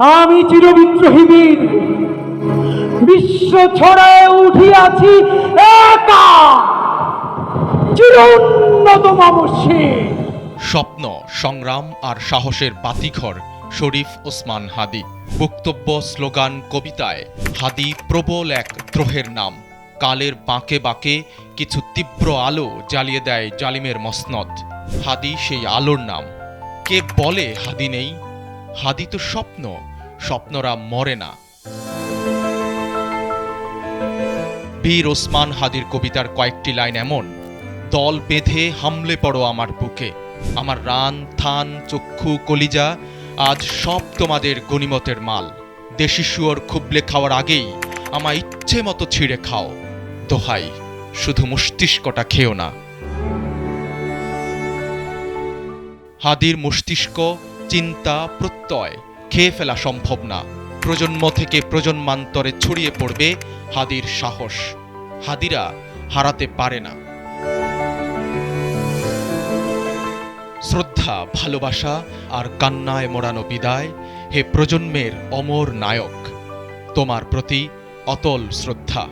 আমি চিরবিদ্রোহী বীর, বিশ্ব ছড়ায় উঠিয়াছি একা, চির উন্নত মামসে। স্বপ্ন, সংগ্রাম আর সাহসের বাতিঘর শরীফ ওসমান হাদী। বক্তব্য, স্লোগান, কবিতায় হাদী প্রবল এক দ্রোহের নাম। কালের বাঁকে বাঁকে কিছু তীব্র আলো জ্বালিয়ে দেয় জালিমের মসনদ। হাদী সেই আলোর নাম। কে বলে হাদী নেই? হাদী তো স্বপ্ন, স্বপ্নরা মরে না। বীর ওসমান হাদীর কবিতার কয়েকটি লাইন এমন: দল বেঁধে হামলে পড়ো আমার বুকে, আমার রান থান চক্ষু কলিজা আজ সব তোমাদের গনিমতের মাল। দেশি শুয়োর খুবলে খাওয়ার আগেই আমায় ইচ্ছে মতো ছিঁড়ে খাও, দোহাই শুধু মস্তিষ্কটা খেও না। হাদীর মস্তিষ্ক, চিন্তা, প্রত্যয় খেয়ে ফেলা সম্ভব না। প্রজন্ম থেকে প্রজন্মান্তরে ছড়িয়ে পড়বে হাদীর সাহস। হাদীরা হারাতে পারে না। শ্রদ্ধা, ভালোবাসা আর কান্নায় মোড়ানো বিদায়, হে প্রজন্মের অমর নায়ক, তোমার প্রতি অতল শ্রদ্ধা।